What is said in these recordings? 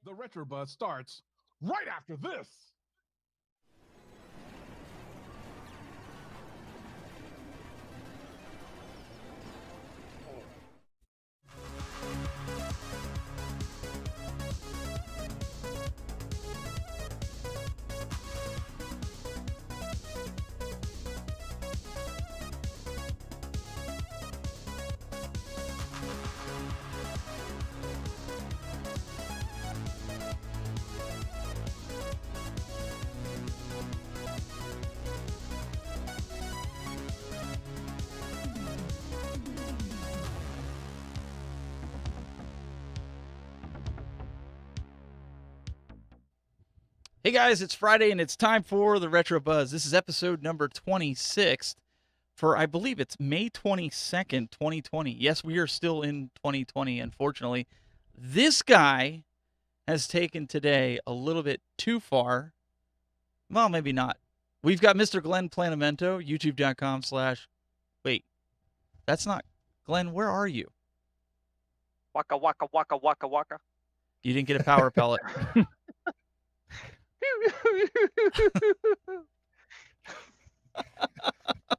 The Retro Buzz starts right after this. Hey guys, it's Friday and it's time for the Retro Buzz. This is episode number 26 for, I believe it's May 22nd, 2020. Yes, we are still in 2020, unfortunately. This guy has taken today a little bit too far. Well, maybe not. We've got Mr. Glen Planamento, youtube.com/ Wait, that's not Glen. Where are you? Waka waka waka waka waka. You didn't get a power pellet.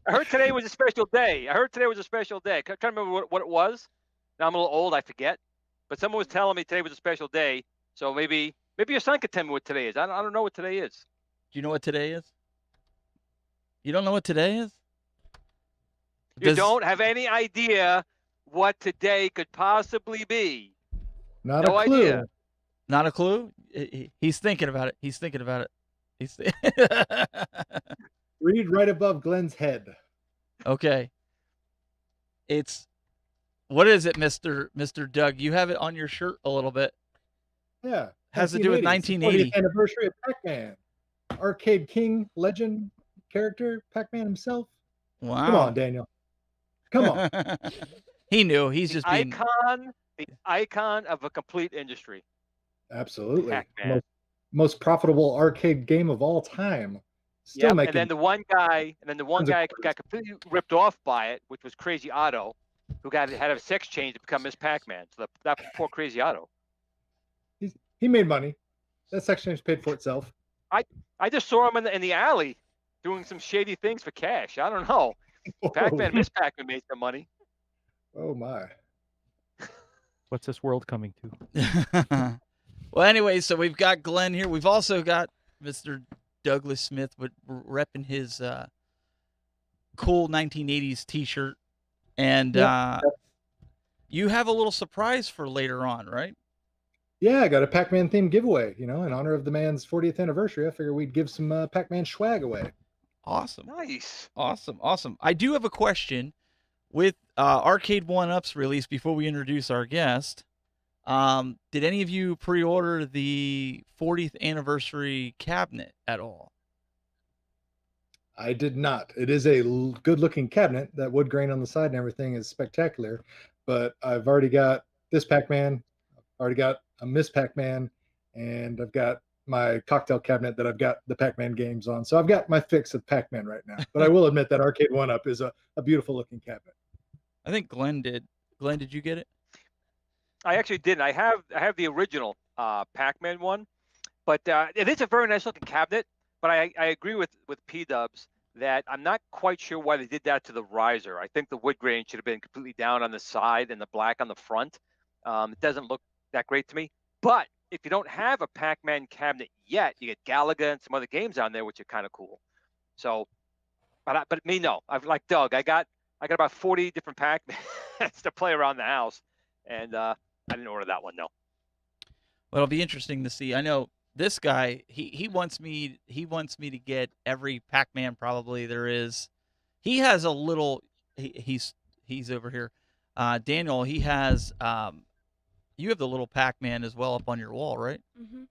I heard today was a special day. I'm trying to remember what it was. Now I'm a little old, I forget. But someone was telling me today was a special day. So maybe your son could tell me what today is. I don't know what today is. Do you know what today is? You don't know what today is? You don't have any idea what today could possibly be. Not No a clue. idea. Not a clue? He's thinking about it. Read right above Glen's head. Okay. What is it, Mr. Doug? You have it on your shirt a little bit. Yeah. Has to do with 1980. 40th anniversary of Pac-Man. Arcade King, legend, character, Pac-Man himself. Wow. Come on, Daniel. Come on. He knew. He's just being... The icon of a complete industry. Absolutely. Pac-Man. Most profitable arcade game of all time. Still making. And then the one guy got completely ripped off by it, which was Crazy Otto, who had a sex change to become Miss Pac-Man. So that poor Crazy Otto. He made money. That sex change paid for itself. I just saw him in the alley doing some shady things for cash. I don't know. Pac-Man, Miss Pac-Man made some money. Oh my. What's this world coming to? Well, anyway, so we've got Glen here. We've also got Mr. Douglas Smith repping his cool 1980s t-shirt. And you have a little surprise for later on, right? Yeah, I got a Pac-Man themed giveaway, in honor of the man's 40th anniversary. I figured we'd give some Pac-Man swag away. Awesome. Nice. Awesome. I do have a question. With Arcade 1-Up's release, before we introduce our guest, did any of you pre-order the 40th anniversary cabinet at all? I did not. It is a good-looking cabinet. That wood grain on the side and everything is spectacular. But I've already got this Pac-Man. I've already got a Miss Pac-Man. And I've got my cocktail cabinet that I've got the Pac-Man games on. So I've got my fix of Pac-Man right now. But I will admit that Arcade 1-Up is a beautiful-looking cabinet. I think Glen did. Glen, did you get it? I actually didn't. I have the original Pac-Man one, but it is a very nice looking cabinet. But I agree with P-Dubs that I'm not quite sure why they did that to the riser. I think the wood grain should have been completely down on the side and the black on the front. It doesn't look that great to me. But if you don't have a Pac-Man cabinet yet, you get Galaga and some other games on there, which are kind of cool. So, but me, no. I've like Doug. I got about 40 different Pac-Mans to play around the house, and I didn't order that one, no. Well, it'll be interesting to see. I know this guy. He wants me to get every Pac-Man probably there is. He has a little. He's over here. Daniel. He has. You have the little Pac-Man as well up on your wall, right? Mm-hmm.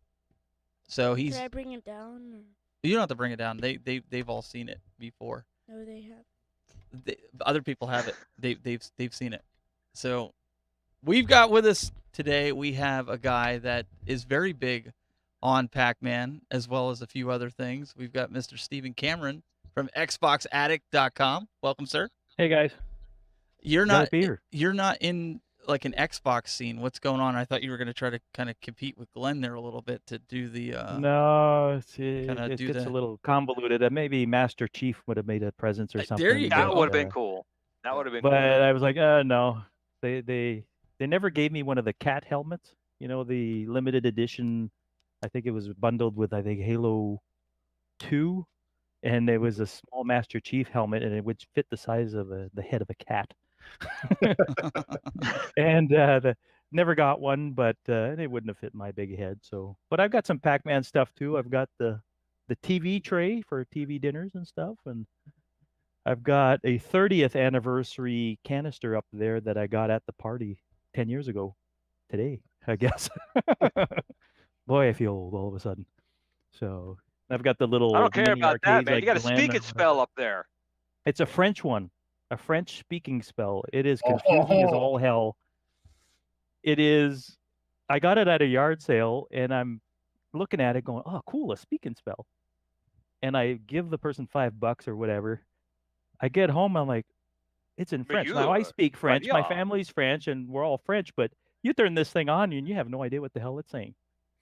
So he's. Should I bring it down? Or? You don't have to bring it down. They've all seen it before. No, they have. Other people have it. They've seen it. So we've got with us today. We have a guy that is very big on Pac-Man as well as a few other things. We've got Mr. Stephen Cameron from XboxAddict.com. Welcome, sir. Hey guys. You're Glad not to be here. You're not in like an Xbox scene. What's going on? I thought you were going to try to kind of compete with Glen there a little bit to do the No, kinda it do gets the- a little convoluted. Maybe Master Chief would have made a presence or There something. you That go. would have been cool. That would have been But cool. I was like, no. They never gave me one of the cat helmets. You know, the limited edition. I think it was bundled with Halo 2, and it was a small Master Chief helmet, and it would fit the size of the head of a cat. And never got one, but it wouldn't have fit my big head. So, but I've got some Pac-Man stuff too. I've got the TV tray for TV dinners and stuff, and I've got a 30th anniversary canister up there that I got at the party 10 years ago today, I guess. Boy, I feel old all of a sudden. So I've got the little I don't care mini about that, arcades man. like You got a Glen speaking or spell up there. It's a French one, a French speaking spell. It is confusing as all hell. It is. I got it at a yard sale, and I'm looking at it going, oh, cool, a speaking spell. And I give the person $5 or whatever. I get home, I'm like, it's in French. Now I speak French. My family's French, and we're all French. But you turn this thing on, and you have no idea what the hell it's saying.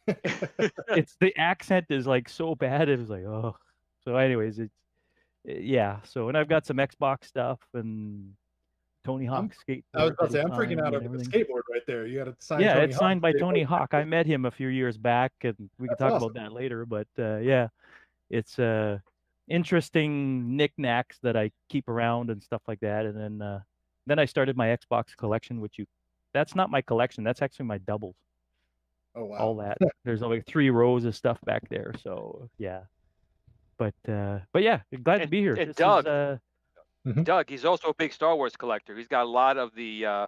It's the accent is like so bad. It was like, oh. So, anyways, yeah. So, and I've got some Xbox stuff and Tony Hawk skateboard. I was about to say, I'm that he freaking out signed over the and skateboard right there. You got to sign. Yeah, Tony it's Hawk signed by skateboard. Tony Hawk. I met him a few years back, and we can That's talk awesome. about that later. But yeah, it's interesting knickknacks that I keep around and stuff like that. And then I started my Xbox collection, that's not my collection. That's actually my doubles. Oh wow! All that. There's like 3 rows of stuff back there. So yeah, but yeah, glad to be here. And This Doug, is, Doug, he's also a big Star Wars collector. He's got a lot of the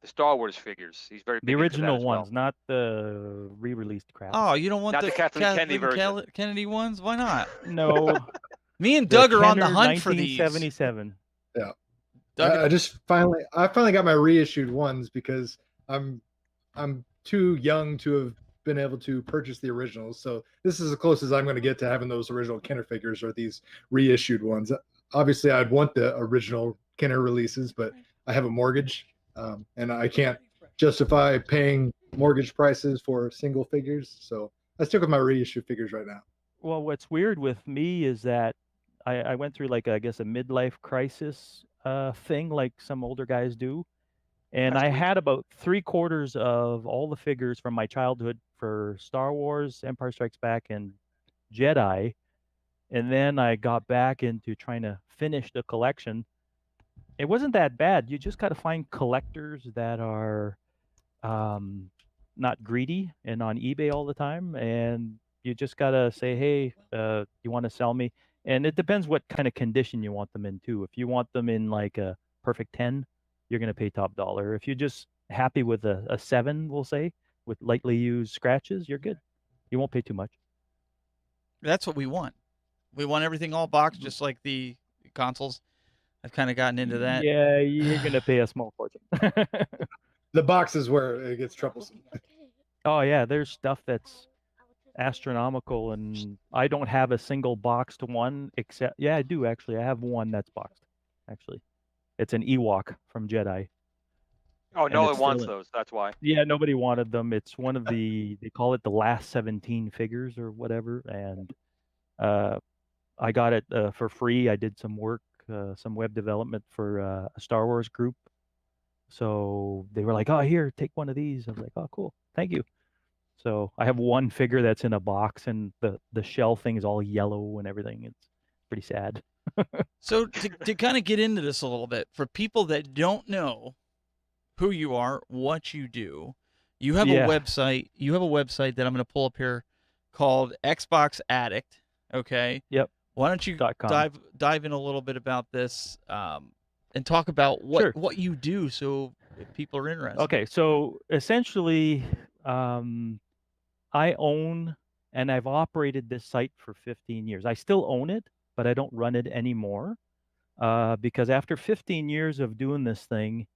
Star Wars figures. He's very big the into that original as well. ones, not the re-released crap. Oh, you don't want Not the Kathleen Kennedy version. Kennedy ones? Why not? No. Me and Doug are on the Kenner hunt for these. 1977. Yeah. Doug, I finally got my reissued ones because I'm too young to have been able to purchase the originals. So this is as close as I'm going to get to having those original Kenner figures or these reissued ones. Obviously, I'd want the original Kenner releases, but I have a mortgage, and I can't justify paying mortgage prices for single figures. So I stick with my reissue figures right now. Well, what's weird with me is that I went through like, I guess, a midlife crisis thing like some older guys do. And That's I sweet. had about 3/4 of all the figures from my childhood for Star Wars, Empire Strikes Back, and Jedi. And then I got back into trying to finish the collection. It wasn't that bad. You just got to find collectors that are not greedy and on eBay all the time. And you just got to say, hey, you want to sell me? And it depends what kind of condition you want them in, too. If you want them in like a perfect 10, you're going to pay top dollar. If you're just happy with a 7, we'll say, with lightly used scratches, you're good. You won't pay too much. that's what we want. We want everything all boxed, just like the consoles. I've kind of gotten into that. Yeah, you're going to pay a small fortune. The box is where it gets troublesome. Oh, yeah, there's stuff that's astronomical, and I don't have a single boxed one except, yeah, I do actually. I have one that's boxed, actually. It's an Ewok from Jedi. Oh, And no it's one wants still- those. That's why. Yeah, nobody wanted them. It's one of they call it the last 17 figures or whatever. And I got it for free. I did some work, some web development for a Star Wars group. So they were like, oh, here, take one of these. I was like, oh, cool. Thank you. So I have one figure that's in a box, and the shell thing is all yellow and everything. It's pretty sad. So to kind of get into this a little bit, for people that don't know who you are, what you do, you have Yeah. a website. You have a website that I'm going to pull up here called Xbox Addict. Okay. Yep. Why don't you .com. dive in a little bit about this and talk about Sure. what you do, so if people are interested. Okay, so essentially, I own and I've operated this site for 15 years. I still own it, but I don't run it anymore because after 15 years of doing this thing,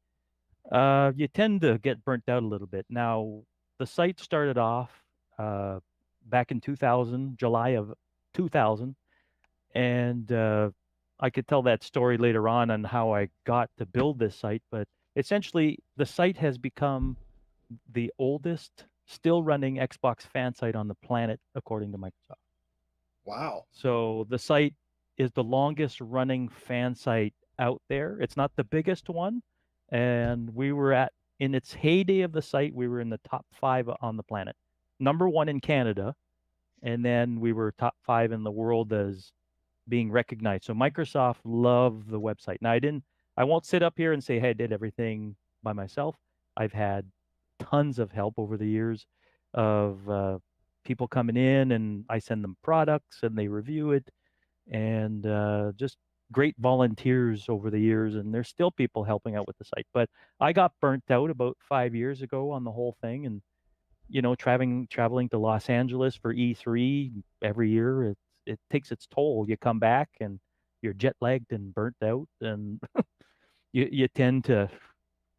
you tend to get burnt out a little bit. Now, the site started off back in 2000, July of 2000, and I could tell that story later on how I got to build this site, but essentially the site has become the oldest still running Xbox fan site on the planet, according to Microsoft. Wow. So the site is the longest running fan site out there. It's not the biggest one. And we were in its heyday of the site, we were in the top 5 on the planet. Number 1 in Canada. And then we were top 5 in the world as being recognized. So Microsoft loved the website. Now I won't sit up here and say, hey, I did everything by myself. I've had tons of help over the years of people coming in, and I send them products and they review it, and just great volunteers over the years. And there's still people helping out with the site. But I got burnt out about 5 years ago on the whole thing, and traveling to Los Angeles for E3 every year, it takes its toll. You come back and you're jet lagged and burnt out, and you tend to,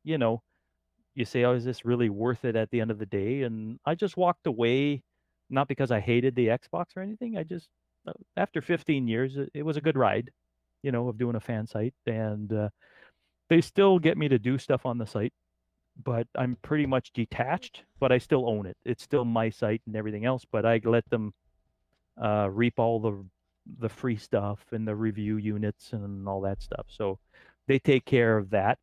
you say, oh, is this really worth it at the end of the day? And I just walked away, not because I hated the Xbox or anything. I just, after 15 years, it was a good ride, of doing a fan site. And they still get me to do stuff on the site, but I'm pretty much detached, but I still own it. It's still my site and everything else, but I let them reap all the free stuff and the review units and all that stuff. So they take care of that.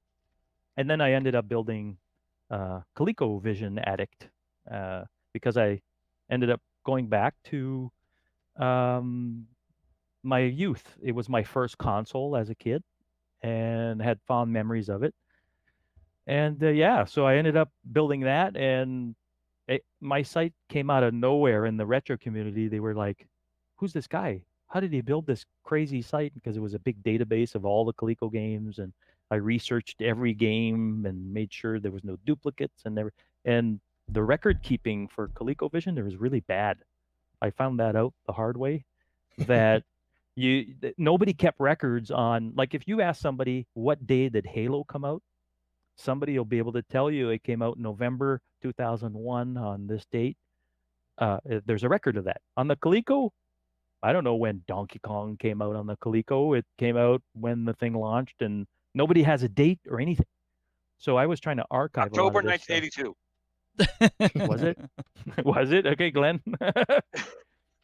And then I ended up building ColecoVision Addict because I ended up going back to my youth. It was my first console as a kid and had fond memories of it. And so I ended up building that, and my site came out of nowhere in the retro community. They were like, who's this guy? How did he build this crazy site? Because it was a big database of all the Coleco games, and I researched every game and made sure there was no duplicates, and the record keeping for ColecoVision, there was really bad. I found that out the hard way, that nobody kept records on, like, if you ask somebody what day did Halo come out, somebody will be able to tell you it came out in November 2001 on this date. There's a record of that. On the Coleco, I don't know when Donkey Kong came out on the Coleco. It came out when the thing launched, and nobody has a date or anything. So I was trying to archive October a lot of this 1982. Was it? Was it? Okay, Glenn.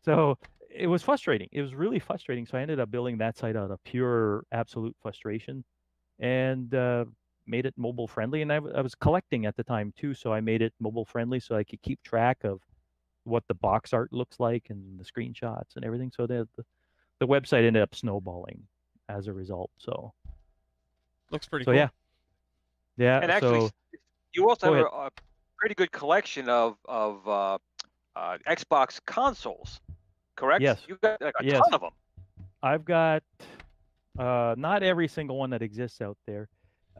So it was frustrating. It was really frustrating. So I ended up building that site out of pure, absolute frustration, and made it mobile friendly. And I was collecting at the time too, so I made it mobile friendly so I could keep track of what the box art looks like and the screenshots and everything. So the website ended up snowballing as a result. So Looks pretty so cool. yeah. And actually, you also Go have a pretty good collection of Xbox consoles, correct? Yes. You've got a Yes. ton of them. I've got not every single one that exists out there.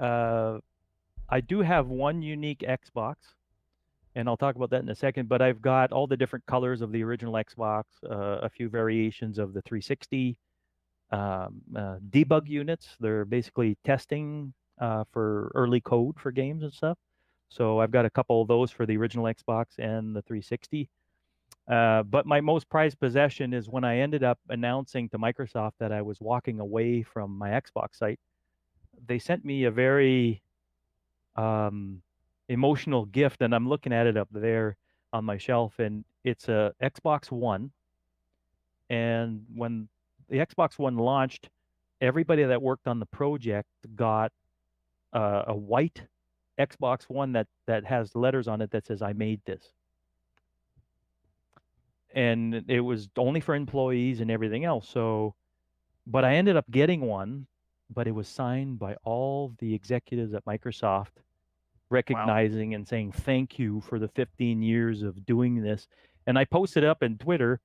I do have one unique Xbox, and I'll talk about that in a second, but I've got all the different colors of the original Xbox, a few variations of the 360, debug units. They're basically testing for early code for games and stuff. So I've got a couple of those for the original Xbox and the 360. But my most prized possession is when I ended up announcing to Microsoft that I was walking away from my Xbox site. They sent me a very emotional gift, and I'm looking at it up there on my shelf, and it's a Xbox One. And when the Xbox One launched, everybody that worked on the project got a white Xbox One that has letters on it that says, "I made this." And it was only for employees and everything else. So, but I ended up getting one, but it was signed by all the executives at Microsoft, recognizing and saying thank you for the 15 years of doing this. And I posted up in Twitter,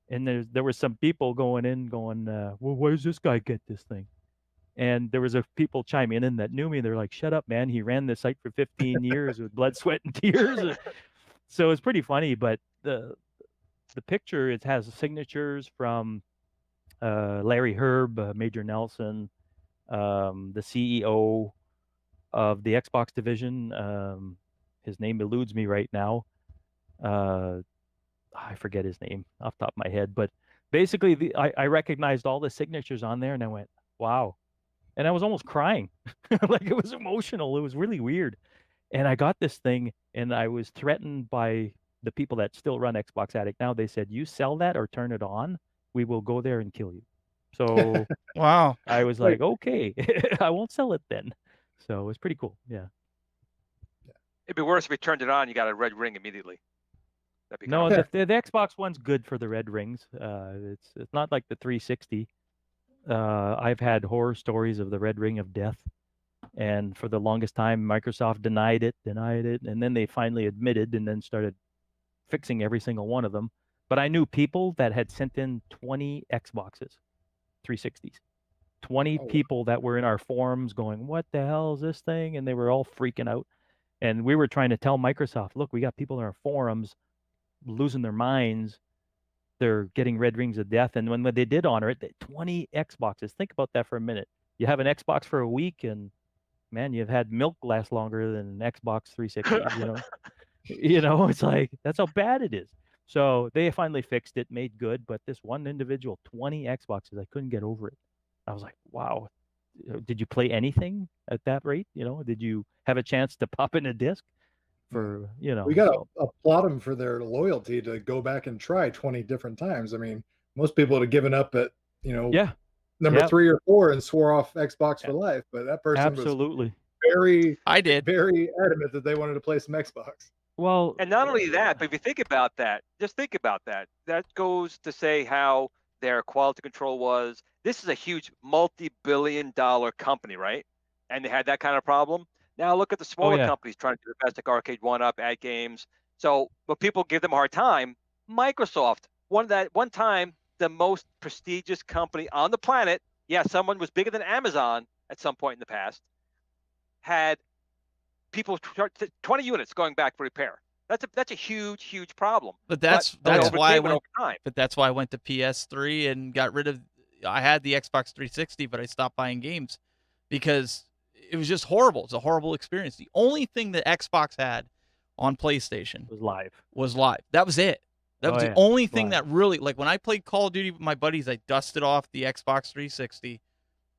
and there were some people going, well, why does this guy get this thing? And there was people chiming in that knew me. They're like, shut up, man. He ran this site for 15 years with blood, sweat, and tears. So it's pretty funny. But the picture, it has signatures from Larry Herb, Major Nelson, the CEO of the Xbox division. His name eludes me right now. I forget his name off the top of my head. But basically, I recognized all the signatures on there, and I went, wow. and I was almost crying. Like, it was emotional. It was really weird. And I got this thing, and I was threatened by the people that still run Xbox Addict now. They said, "You sell that or turn it on, we will go there and kill you." So Wow. I was Like- like, okay, I won't sell it then. So it was pretty cool. Yeah. It'd be worse if you turned it on. You got a red ring immediately. That'd be No, kind of- the Xbox One's good for the red rings. It's not like the 360. I've had horror stories of the red ring of death, and for the longest time, Microsoft denied it, and then they finally admitted, and then started fixing every single one of them. But I knew people that had sent in 20 Xboxes, 360s, 20 Oh, wow. people that were in our forums going, "What the hell is this thing?" And they were all freaking out. And we were trying to tell Microsoft, "Look, we got people in our forums losing their minds. They're getting red rings of death." And when they did honor it, 20 Xboxes. Think about that for a minute. You have an Xbox for a week, and man, you've had milk last longer than an Xbox 360. It's like, that's how bad it is. So they finally fixed it, made good. But this one individual, 20 Xboxes, I couldn't get over it. I was like, wow. Did you play anything at that rate? Did you have a chance to pop in a disc? We got to applaud them for their loyalty to go back and try 20 different times. I mean, most people would have given up at, Yeah, number 3 or 4 and swore off Xbox for life. But that person absolutely. was very, I did. very adamant that they wanted to play some Xbox. Well, And not only that, but if you think about that, just think about that. That goes to say how their quality control was. This is a huge multi-billion-dollar company, right? And they had that kind of problem. Now look at the smaller yeah. companies trying to do the best, like Arcade 1-Up, ATGames. So, but people give them a hard time. Microsoft, one time, the most prestigious company on the planet. Yeah, someone was bigger than Amazon at some point in the past. Had people 20 units going back for repair. That's a huge problem. But that's they why I overcame it went. over time. But that's why I went to PS3 and got rid of. I had the Xbox 360, but I stopped buying games because it was just horrible. It's a horrible experience. The only thing that Xbox had on PlayStation was live. That was it. That was Oh, the yeah. only thing Live. that really, like, when I played Call of Duty with my buddies, I dusted off the Xbox 360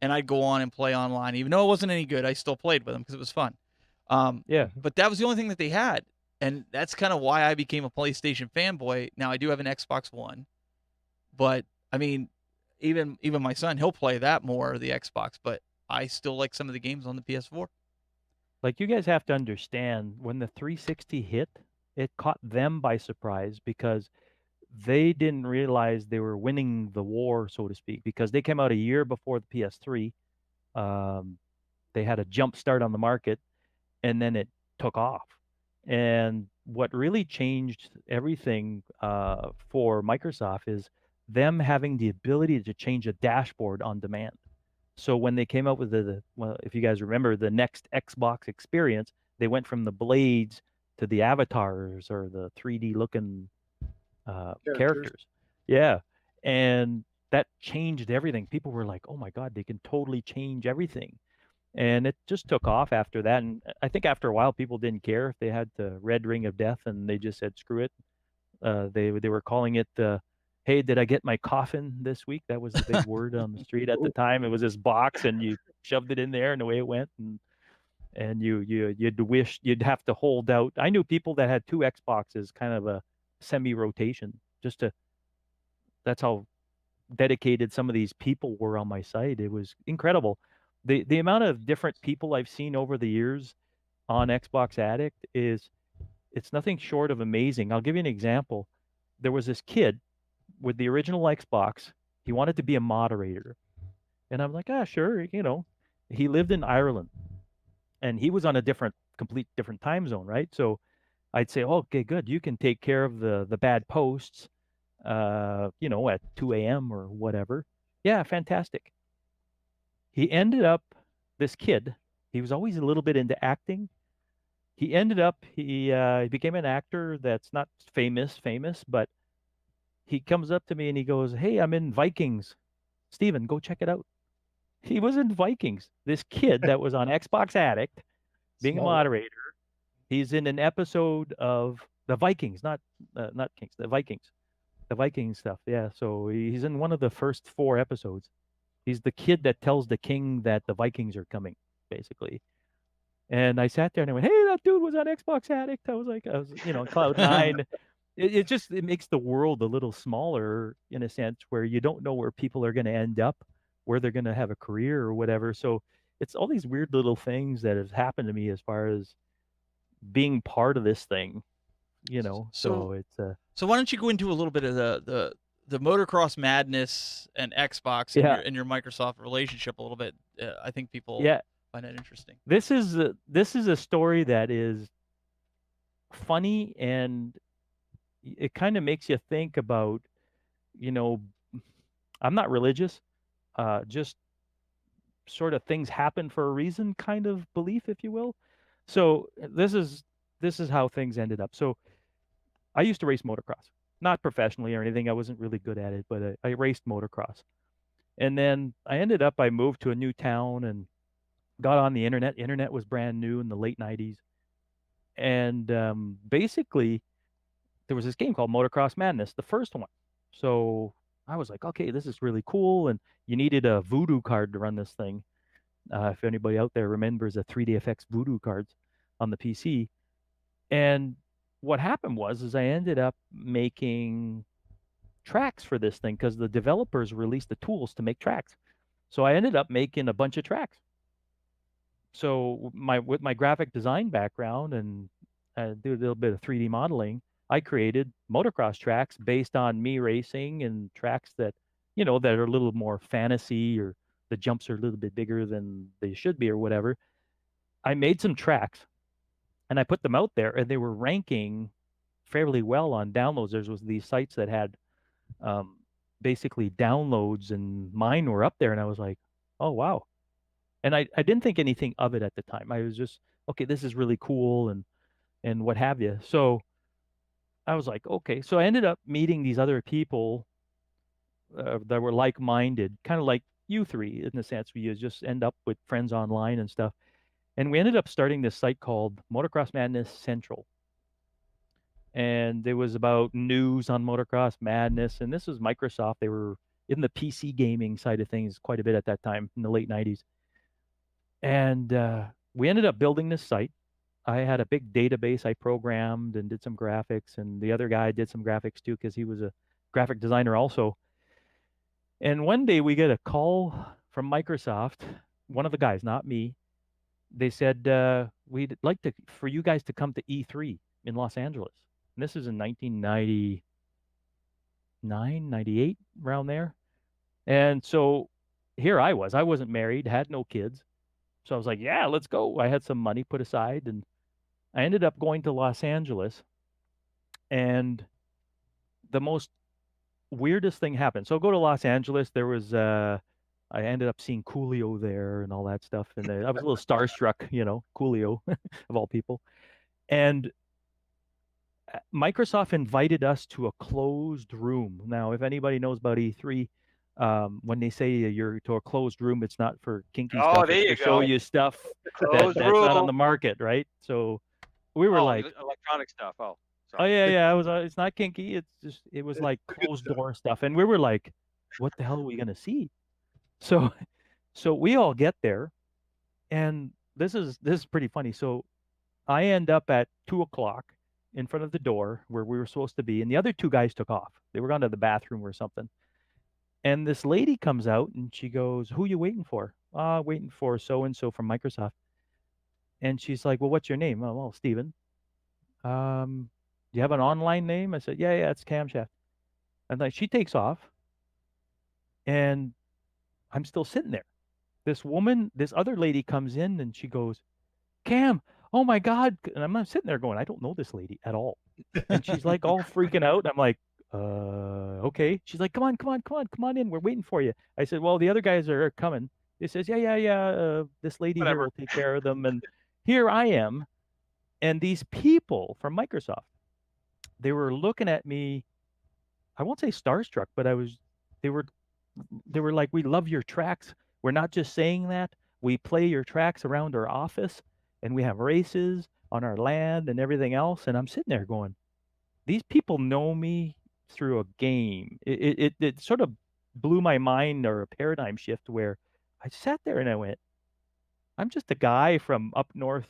and I'd go on and play online. Even though it wasn't any good, I still played with them because it was fun. Yeah. But that was the only thing that they had. And that's kind of why I became a PlayStation fanboy. Now I do have an Xbox One, but I mean, even my son, he'll play that more, the Xbox, but I still like some of the games on the PS4. Like, you guys have to understand, when the 360 hit, it caught them by surprise because they didn't realize they were winning the war, so to speak, because they came out a year before the PS3. They had a jump start on the market, and then it took off. And what really changed everything for Microsoft is them having the ability to change a dashboard on demand. So when they came out with well, if you guys remember, the next Xbox experience, they went from the blades to the avatars or the 3D looking characters. Yeah. And that changed everything. People were like, oh my God, they can totally change everything. And it just took off after that. And I think after a while, people didn't care if they had the red ring of death, and they just said, screw it. They were calling it, hey, did I get my coffin this week? That was the big word on the street at the time. It was this box, and you shoved it in there, and away it went. And you'd wish you'd have to hold out. I knew people that had 2 Xboxes, kind of a semi-rotation, that's how dedicated some of these people were on my site. It was incredible. The amount of different people I've seen over the years on Xbox Addict it's nothing short of amazing. I'll give you an example. There was this kid with the original Xbox. He wanted to be a moderator. And I'm like, sure, He lived in Ireland, and he was on a complete different time zone, right? So I'd say, okay, good. You can take care of the bad posts, at 2 a.m. or whatever. Yeah, fantastic. This kid, he was always a little bit into acting. He became an actor that's not famous, but he comes up to me and he goes, hey, I'm in Vikings. Steven, go check it out. He was in Vikings. This kid that was on Xbox Addict, being a moderator, he's in an episode of the Vikings, not Kings, the Vikings. The Viking stuff, yeah. So he's in one of the first 4 episodes. He's the kid that tells the king that the Vikings are coming, basically. And I sat there and I went, "Hey, that dude was on Xbox Addict." I was, cloud nine. It makes the world a little smaller in a sense where you don't know where people are going to end up, where they're going to have a career or whatever. So it's all these weird little things that have happened to me as far as being part of this thing, So it's So why don't you go into a little bit of the motocross madness and Xbox and your Microsoft relationship a little bit? I think people find that interesting. This is a story that is funny, and it kind of makes you think about, I'm not religious, just sort of things happen for a reason kind of belief, if you will. So this is how things ended up. So I used to race motocross, not professionally or anything. I wasn't really good at it, but I raced motocross. And then I moved to a new town and got on the internet. Internet was brand new in the late 90s. And basically, there was this game called Motocross Madness, the first one. So I was like, okay, this is really cool. And you needed a Voodoo card to run this thing. If anybody out there remembers the 3DFX Voodoo cards on the PC. And what happened is I ended up making tracks for this thing because the developers released the tools to make tracks. So I ended up making a bunch of tracks. So with my graphic design background and do a little bit of 3D modeling, I created motocross tracks based on me racing and tracks that, that are a little more fantasy, or the jumps are a little bit bigger than they should be or whatever. I made some tracks and I put them out there, and they were ranking fairly well on downloads. There was these sites that had basically downloads, and mine were up there, and I was like, oh, wow. And I didn't think anything of it at the time. I was just, okay, this is really cool and what have you. So I was like, okay. So I ended up meeting these other people that were like-minded, kind of like you three in the sense where you just end up with friends online and stuff. And we ended up starting this site called Motocross Madness Central. And it was about news on Motocross Madness. And this was Microsoft. They were in the PC gaming side of things quite a bit at that time in the late 90s. And we ended up building this site. I had a big database I programmed and did some graphics. And the other guy did some graphics too because he was a graphic designer also. And one day we get a call from Microsoft, one of the guys, not me. They said, we'd like for you guys to come to E3 in Los Angeles. And this is in 1999, 98, around there. And so here I was. I wasn't married, had no kids. So I was like, yeah, let's go. I had some money put aside, and I ended up going to Los Angeles. And the most weirdest thing happened. So go to Los Angeles. There was I ended up seeing Coolio there and all that stuff. And I was a little starstruck, Coolio of all people. And Microsoft invited us to a closed room. Now, if anybody knows about E3, when they say you're to a closed room, it's not for kinky stuff. There it's to show you stuff that's not on the market, right? So we were like electronic stuff. Oh, sorry. Yeah. It's not kinky. It was like closed door stuff, and we were like, what the hell are we gonna see? So we all get there, and this is pretty funny. So I end up at 2:00 in front of the door where we were supposed to be, and the other two guys took off. They were gone to the bathroom or something. And this lady comes out and she goes, "Who you waiting for?" Waiting for so and so from Microsoft. And she's like, "Well, what's your name?" "Oh, well, Steven. Do you have an online name?" I said, Yeah, it's Camshaft. And like she takes off, and I'm still sitting there. This other lady comes in and she goes, "Cam, oh my God." And I'm not sitting there going, I don't know this lady at all. And she's like all freaking out. And I'm like, okay. She's like, come on in. We're waiting for you. I said, well, the other guys are coming. They says, yeah. This lady here will take care of them. And here I am. And these people from Microsoft, they were looking at me. I won't say starstruck, but they were like, "We love your tracks. We're not just saying that. We play your tracks around our office, and we have races on our land and everything else." And I'm sitting there going, these people know me through a game. It sort of blew my mind, or a paradigm shift, where I sat there and I went, I'm just a guy from up north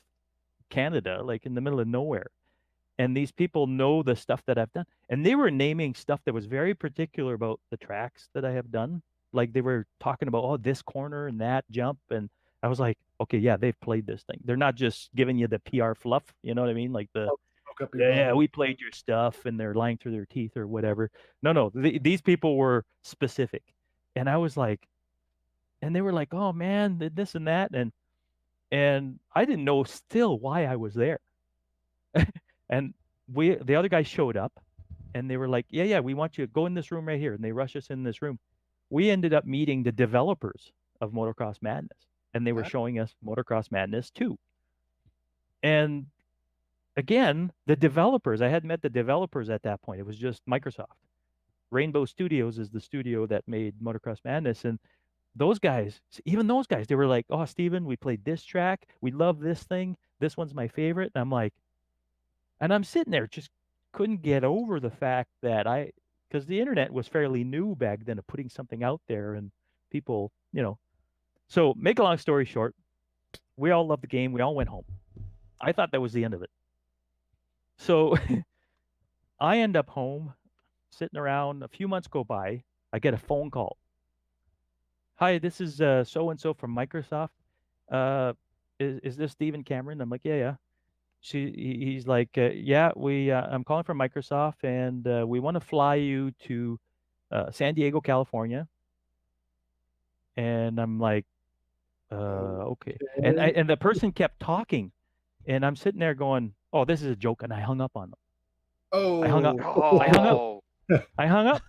Canada, like in the middle of nowhere. And these people know the stuff that I've done. And they were naming stuff that was very particular about the tracks that I have done. Like they were talking about, oh, this corner and that jump. And I was like, okay, yeah, they've played this thing. They're not just giving you the PR fluff. You know what I mean? Like the, Poke up your yeah, bum. we played your stuff, and they're lying through their teeth or whatever. No, these people were specific. And I was like, and they were like, oh man, this and that. And I didn't know still why I was there. And the other guys showed up, and they were like, yeah, we want you to go in this room right here. And they rushed us in this room. We ended up meeting the developers of Motocross Madness, and they were showing us Motocross Madness 2. And again, the developers, I hadn't met the developers at that point. It was just Microsoft. Rainbow Studios is the studio that made Motocross Madness. And those guys, even those guys, they were like, oh, Steven, we played this track. We love this thing. This one's my favorite. And I'm like, and I'm sitting there just couldn't get over the fact that because the internet was fairly new back then, of putting something out there and people, So make a long story short, we all loved the game. We all went home. I thought that was the end of it. So I end up home, sitting around. A few months go by. I get a phone call. Hi, this is so-and-so from Microsoft. Is this Stephen Cameron? I'm like, yeah. He's like, yeah, I'm calling from Microsoft, and we want to fly you to San Diego, California. And I'm like, okay. And the person kept talking, and I'm sitting there going, oh, this is a joke, and I hung up on them. Oh, I hung up. Oh, I hung up,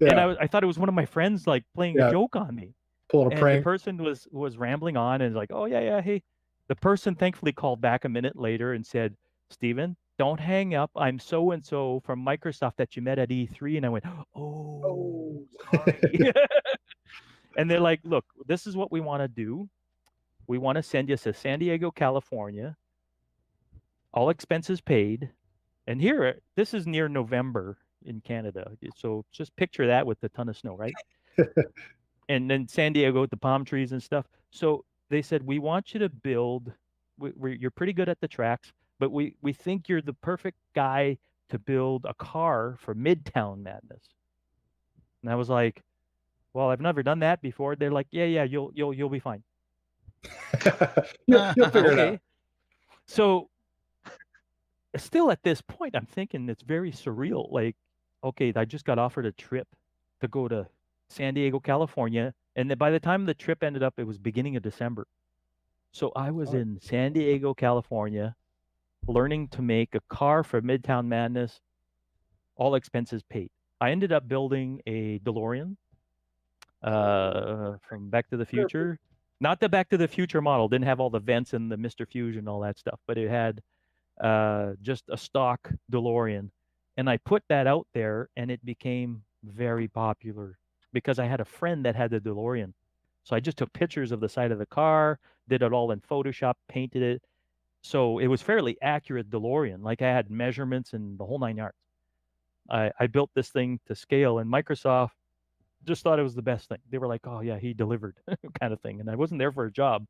yeah. and I thought it was one of my friends like playing a joke on me. Pulling a And prank. the person was rambling on and like, oh yeah, hey. The person thankfully called back a minute later and said, Steven, don't hang up. I'm so and so from Microsoft that you met at E3. And I went, oh, sorry. And they're like, look, this is what we want to do. We want to send you to San Diego, California, all expenses paid. And here, this is near November in Canada. So just picture that with a ton of snow, right? And then San Diego with the palm trees and stuff. So they said, we want you to build, you're pretty good at the tracks, but we think you're the perfect guy to build a car for Midtown Madness. And I was like, well, I've never done that before. They're like, yeah, you'll be fine. You'll figure it out. So still at this point, I'm thinking it's very surreal. Like, okay, I just got offered a trip to go to San Diego, California. And then by the time the trip ended up, it was beginning of December. So I was in San Diego, California, learning to make a car for Midtown Madness, all expenses paid. I ended up building a DeLorean from Back to the Future. Not the Back to the Future model, didn't have all the vents and the Mr. Fusion and all that stuff, but it had just a stock DeLorean. And I put that out there, and it became very popular because I had a friend that had the DeLorean. So I just took pictures of the side of the car, did it all in Photoshop, painted it. So it was fairly accurate DeLorean. Like I had measurements and the whole 9 yards. I built this thing to scale, and Microsoft just thought it was the best thing. They were like, oh yeah, he delivered kind of thing. And I wasn't there for a job,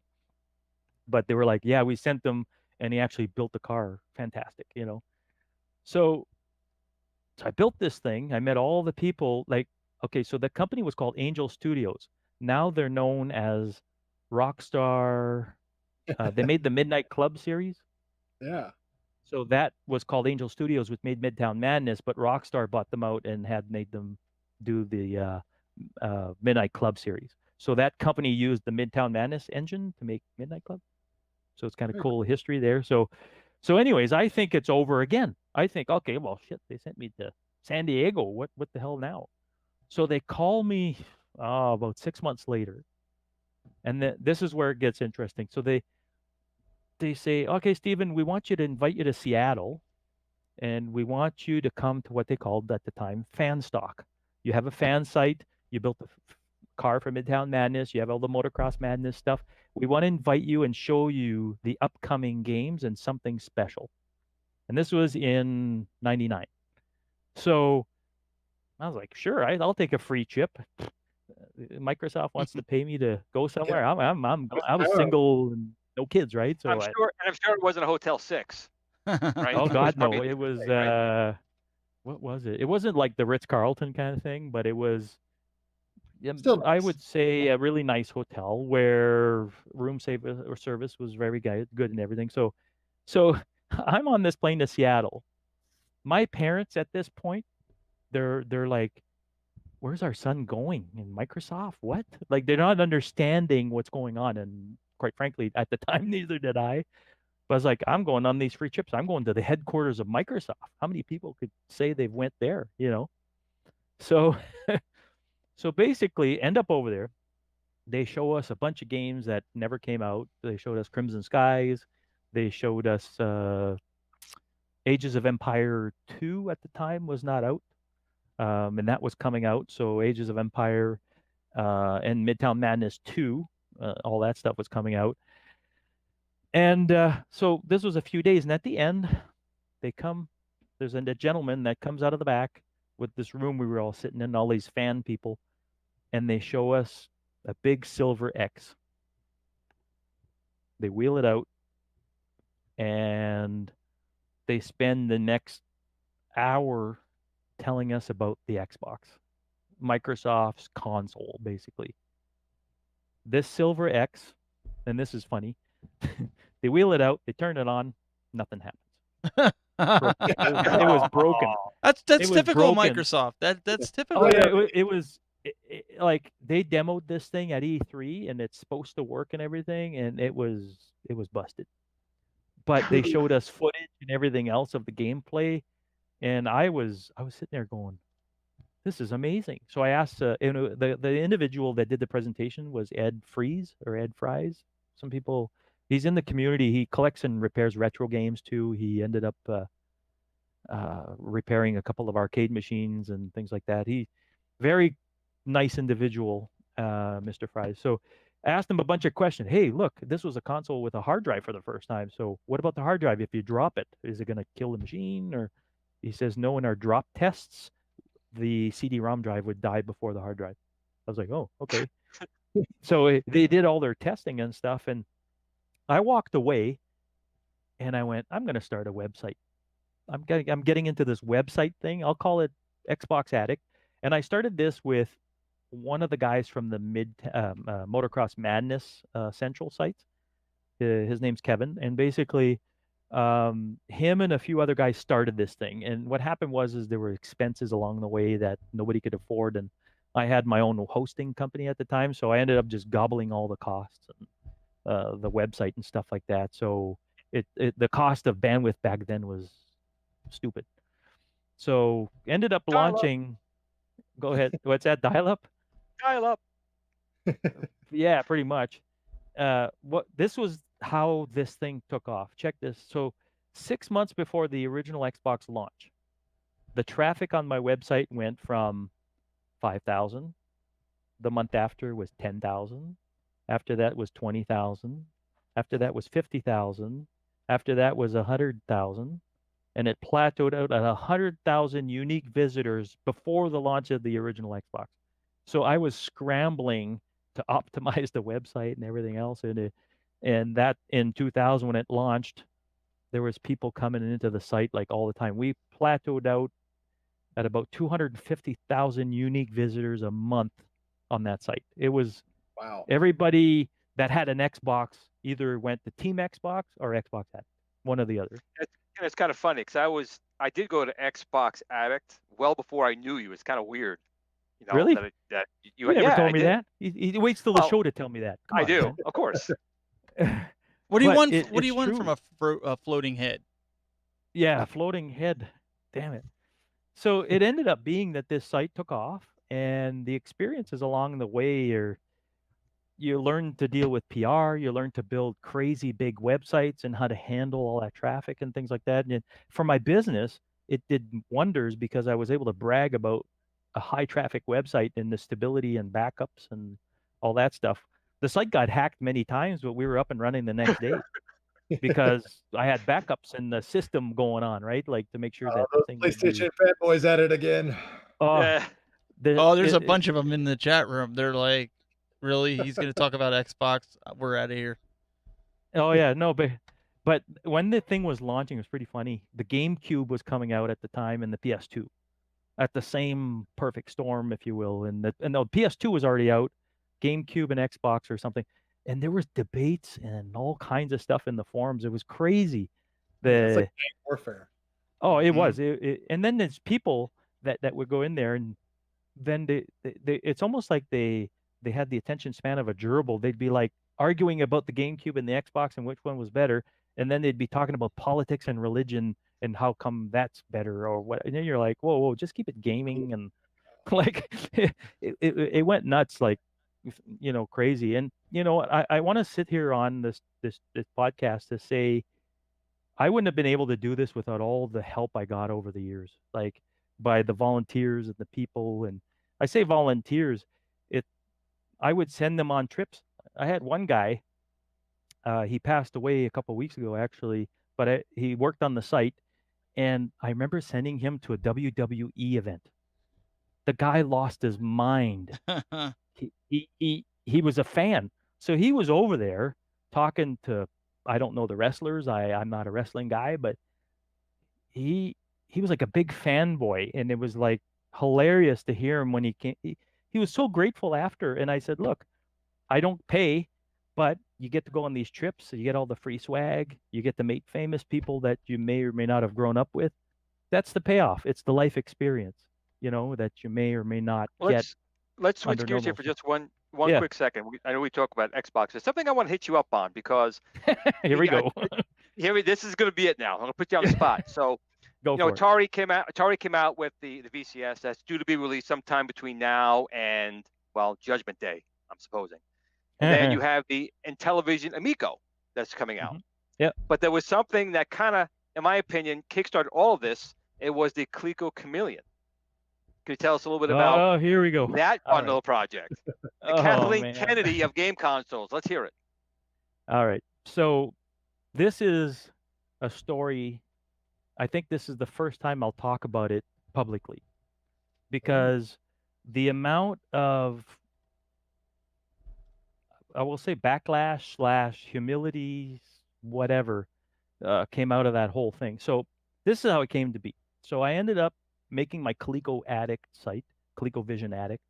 but they were like, yeah, we sent them, and he actually built the car. Fantastic, So I built this thing. I met all the people. Like, okay, so the company was called Angel Studios. Now they're known as Rockstar. They made the Midnight Club series. Yeah. So that was called Angel Studios, which made Midtown Madness, but Rockstar bought them out and had made them do the Midnight Club series. So that company used the Midtown Madness engine to make Midnight Club. So it's kind of cool history there. So anyways, I think it's over again. I think, okay, well, shit, they sent me to San Diego. What the hell now? So they call me about 6 months later. And this is where it gets interesting. So they say, okay, Steven, we want you to invite you to Seattle, and we want you to come to what they called at the time fan stock. You have a fan site. You built a car for Midtown Madness. You have all the Motocross Madness stuff. We want to invite you and show you the upcoming games and something special. And this was in 99. So I was like, sure, I'll take a free trip. Microsoft wants to pay me to go somewhere. I was Oh. single and no kids, right? So I'm sure it wasn't a Hotel 6, right? oh It was God, no! probably- It was right? what was it? It wasn't like the Ritz-Carlton kind of thing, but it was. Still I nice. would say a really nice hotel where room service was very good and everything. So I'm on this plane to Seattle. My parents at this point, they're like, where's our son going? And Microsoft, what? Like they're not understanding what's going on. And quite frankly, at the time, neither did I. But I was like, I'm going on these free trips. I'm going to the headquarters of Microsoft. How many people could say they've went there? So so basically end up over there. They show us a bunch of games that never came out. They showed us Crimson Skies. They showed us Ages of Empire 2 at the time was not out. And that was coming out. So Ages of Empire and Midtown Madness 2, all that stuff was coming out. And so this was a few days. And at the end, there's a gentleman that comes out of the back with this room we were all sitting in, all these fan people. And they show us a big silver X. They wheel it out. And they spend the next hour telling us about the Xbox, Microsoft's console, basically. This Silver X, and this is funny, they wheel it out, they turn it on, nothing happens. It was broken. That's It was typical broken. Microsoft. That's typical. Oh yeah, it was like they demoed this thing at E3, and it's supposed to work and everything, and it was busted. But they showed us footage and everything else of the gameplay. And I was sitting there going, this is amazing. So I asked, the individual that did the presentation was Ed Fries. Some people, he's in the community. He collects and repairs retro games too. He ended up repairing a couple of arcade machines and things like that. He, very nice individual, Mr. Fries. So I asked him a bunch of questions. Hey, look, this was a console with a hard drive for the first time. So what about the hard drive? If you drop it, is it going to kill the machine? Or he says, no, in our drop tests, the CD-ROM drive would die before the hard drive. I was like, oh, okay. So they did all their testing and stuff. And I walked away and I went, I'm going to start a website. I'm getting into this website thing. I'll call it Xbox Addict. And I started this with one of the guys from the Motocross Madness Central sites. His name's Kevin. And basically, him and a few other guys started this thing. And what happened was there were expenses along the way that nobody could afford. And I had my own hosting company at the time. So I ended up just gobbling all the costs and the website and stuff like that. So the cost of bandwidth back then was stupid. So ended up launching. Go ahead. What's that? Dial-up? Dial-up. Yeah, pretty much. This was how this thing took off. Check this. So 6 months before the original Xbox launch, the traffic on my website went from 5,000. The month after was 10,000. After that was 20,000. After that was 50,000. After that was 100,000. And it plateaued out at 100,000 unique visitors before the launch of the original Xbox. So I was scrambling to optimize the website and everything else. And that in 2000, when it launched, there was people coming into the site like all the time. We plateaued out at about 250,000 unique visitors a month on that site. It was Wow. Everybody that had an Xbox either went to Team Xbox or Xbox Addict, one or the other. It's kind of funny because I did go to Xbox Addict well before I knew you. It's kind of weird. Really? That You never told me did. that. He waits till the show to tell me that. Come I on, do, man. of course. What do you But want? it- What do you it's want true. from a floating head? Yeah, floating head. Damn it. So it ended up being that this site took off, and the experiences along the way are you learn to deal with PR, you learn to build crazy big websites and how to handle all that traffic and things like that. And for my business, it did wonders because I was able to brag about a high traffic website and the stability and backups and all that stuff. The site got hacked many times, but we were up and running the next day because I had backups in the system going on, right? Like to make sure that the Those thing would be- PlayStation fanboys at it again. Oh, Yeah. Oh, there's a bunch of them in the chat room. They're like, really? He's going to talk about Xbox? We're out of here. Oh yeah, no, but when the thing was launching, it was pretty funny. The GameCube was coming out at the time, and the PS2 at the same perfect storm, if you will. And the PS2 was already out, GameCube and Xbox or something, and there was debates and all kinds of stuff in the forums. It was crazy. It's like gang warfare. Oh, it was. And then there's people that would go in there, and then they it's almost like they had the attention span of a gerbil. They'd be like arguing about the GameCube and the Xbox and which one was better, and then they'd be talking about politics and religion and how come that's better or what. And then you're like, whoa, just keep it gaming. And like it went nuts, like, you know, crazy. And you know what, I want to sit here on this podcast to say I wouldn't have been able to do this without all the help I got over the years, like by the volunteers and the people. And I say volunteers, I would send them on trips. I had one guy, he passed away a couple of weeks ago, actually, but he worked on the site, and I remember sending him to a WWE event. The guy lost his mind. He was a fan, so he was over there talking to, I don't know the wrestlers. I'm not a wrestling guy, but he was like a big fanboy, and it was like hilarious to hear him when he came. He was so grateful after, and I said, look, I don't pay, but you get to go on these trips, so you get all the free swag, you get to meet famous people that you may or may not have grown up with. That's the payoff. It's the life experience, you know, that you may or may not get. Let's switch gears here for just one quick second. I know we talk about Xbox. There's something I want to hit you up on, because here we go. This is going to be it now. I'm going to put you on the spot. So, Atari came out with the VCS that's due to be released sometime between now and, well, Judgment Day, I'm supposing. And then you have the Intellivision Amico that's coming out. Yeah. But there was something that kind of, in my opinion, kickstarted all of this. It was the Coleco Chameleon. Can you tell us a little bit about here we go. that bundle project? The Kathleen Kennedy of game consoles. Let's hear it. All right. So this is a story. I think this is the first time I'll talk about it publicly, because the amount of, I will say, backlash / humility, whatever, came out of that whole thing. So this is how it came to be. So I ended up making my Coleco Addict site, ColecoVision Addict,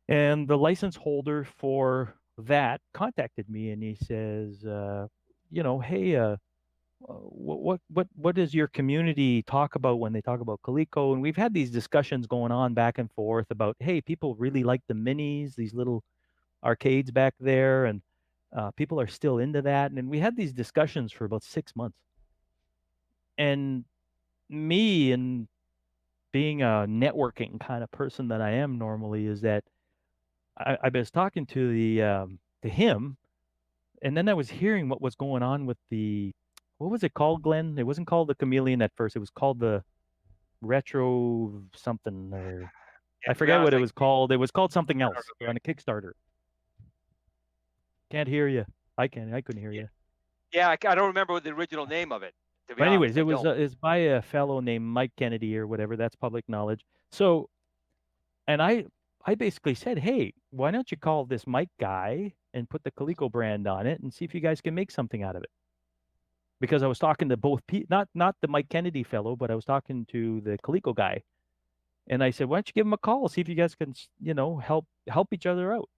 and the license holder for that contacted me, and he says, hey, what does your community talk about when they talk about Coleco? And we've had these discussions going on back and forth about, hey, people really like the minis, these little arcades back there, and people are still into that. And we had these discussions for about 6 months. And me, and being a networking kind of person that I am normally, is that I was talking to him, and then I was hearing what was going on with what was it called, Glenn? It wasn't called the Chameleon at first. It was called the Retro something, or I forget what it was called. It was called something else on a Kickstarter. Can't hear you. I couldn't hear you. Yeah, I don't remember the original name of it. But anyways, it's by a fellow named Mike Kennedy or whatever. That's public knowledge. So, and I basically said, hey, why don't you call this Mike guy and put the Coleco brand on it and see if you guys can make something out of it? Because I was talking to both not the Mike Kennedy fellow, but I was talking to the Coleco guy, and I said, why don't you give him a call, see if you guys can, help each other out.